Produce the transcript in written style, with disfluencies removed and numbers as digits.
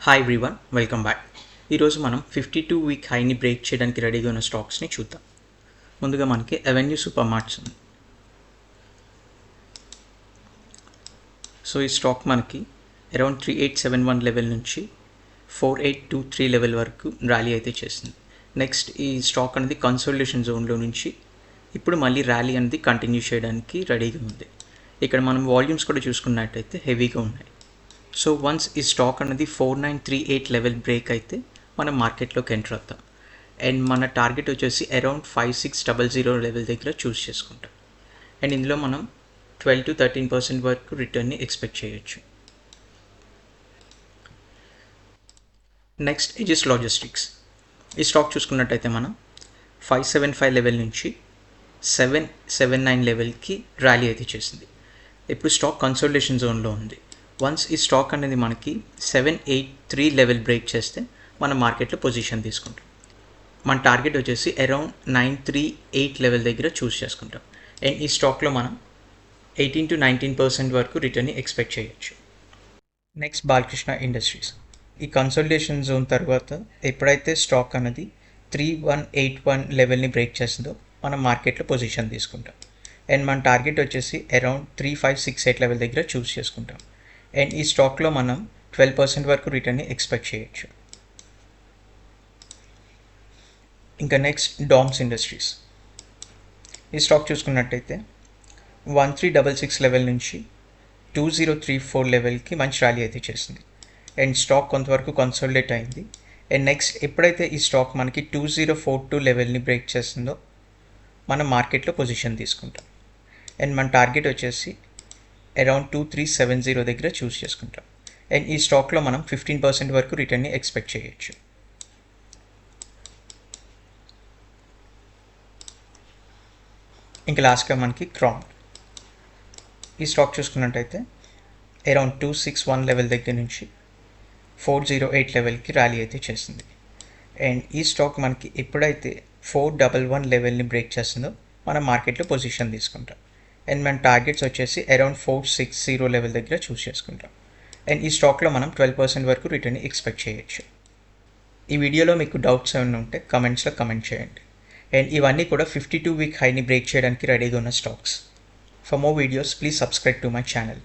Hi everyone, welcome back. ఈరోజు మనం 52 week హైని break చేయడానికి రెడీగా ఉన్న స్టాక్స్ని చూద్దాం. ముందుగా మనకి అవెన్యూ సూపర్ మార్ట్స్ ఉంది. సో ఈ స్టాక్ మనకి అరౌండ్ 3871 లెవెల్ నుంచి 4823 లెవెల్ వరకు ర్యాలీ అయితే చేసింది. నెక్స్ట్ ఈ స్టాక్ అనేది కన్సోలిడేషన్ జోన్లో నుంచి ఇప్పుడు మళ్ళీ ర్యాలీ అనేది కంటిన్యూ చేయడానికి రెడీగా ఉంది. ఇక్కడ మనం వాల్యూమ్స్ కూడా చూసుకున్నట్టయితే హెవీగా ఉన్నాయి. సో వన్స్ ఈ స్టాక్ అనేది 4938 లెవెల్ బ్రేక్ అయితే మనం మార్కెట్లోకి ఎంటర్ అవుతాం. అండ్ మన టార్గెట్ వచ్చేసి అరౌండ్ 5600 లెవెల్ దగ్గర చూస్ చేసుకుంటాం. అండ్ ఇందులో మనం 12 to 13% వరకు రిటర్న్ని ఎక్స్పెక్ట్ చేయొచ్చు. Next Aegis logistics. ఈ స్టాక్ చూసుకున్నట్టయితే మనం 575 లెవెల్ నుంచి 779 లెవెల్కి ర్యాలీ అయితే చేసింది. ఇప్పుడు స్టాక్ కన్సోలిడేషన్ జోన్లో ఉంది. వన్స్ ఈ స్టాక్ అనేది మనకి 783 లెవెల్ బ్రేక్ చేస్తే మనం మార్కెట్లో పొజిషన్ తీసుకుంటాం. మన టార్గెట్ వచ్చేసి అరౌండ్ 938 లెవెల్ దగ్గర చూస్ చేసుకుంటాం. అండ్ ఈ స్టాక్లో మనం 18 to 19% వరకు రిటర్న్ని ఎక్స్పెక్ట్ చేయొచ్చు. Next Balakrishna industries. ఈ కన్సోలిడేషన్ జోన్ తర్వాత ఎప్పుడైతే స్టాక్ అనేది 3181 లెవెల్ని బ్రేక్ చేస్తుందో మనం మార్కెట్లో పొజిషన్ తీసుకుంటాం. అండ్ మన టార్గెట్ వచ్చేసి అరౌండ్ 3568 లెవెల్ దగ్గర చూస్ చేసుకుంటాం. అండ్ ఈ స్టాక్లో మనం 12% వరకు రిటర్న్ని ఎక్స్పెక్ట్ చేయొచ్చు. ఇంకా నెక్స్ట్ డామ్స్ ఇండస్ట్రీస్. ఈ స్టాక్ చూసుకున్నట్టయితే 1366 లెవెల్ నుంచి 2034 లెవెల్కి మంచి ర్యాలీ అయితే చేసింది. అండ్ స్టాక్ కొంతవరకు కన్సోలిడేట్ అయింది. అండ్ నెక్స్ట్ ఎప్పుడైతే ఈ స్టాక్ మనకి 2042 లెవెల్ని బ్రేక్ చేస్తుందో మనం మార్కెట్లో పొజిషన్ తీసుకుంటాం. అండ్ మన టార్గెట్ వచ్చేసి అరౌండ్ 2370 దగ్గర చూస్ చేసుకుంటాం. అండ్ ఈ స్టాక్లో మనం 15% వరకు రిటర్న్ని ఎక్స్పెక్ట్ చేయొచ్చు. ఇంకా లాస్ట్గా మనకి క్రౌన్. ఈ స్టాక్ చూసుకున్నట్టయితే అరౌండ్ 261 లెవెల్ దగ్గర నుంచి 408 లెవెల్కి ర్యాలీ అయితే చేసింది. అండ్ ఈ స్టాక్ మనకి ఎప్పుడైతే 411 లెవెల్ని బ్రేక్ చేస్తుందో మనం మార్కెట్లో పొజిషన్ తీసుకుంటాం. అండ్ మన టార్గెట్స్ వచ్చేసి అరౌండ్ 460 లెవెల్ దగ్గర చూస్ చేసుకుంటాం. అండ్ ఈ స్టాక్లో మనం 12% వరకు రిటర్న్ని ఎక్స్పెక్ట్ చేయొచ్చు. ఈ వీడియోలో మీకు డౌట్స్ ఏమైనా ఉంటే కమెంట్స్లో కమెంట్ చేయండి. అండ్ ఇవన్నీ కూడా 52 వీక్ హైని బ్రేక్ చేయడానికి రెడీగా ఉన్న stocks. For more videos please subscribe to my channel.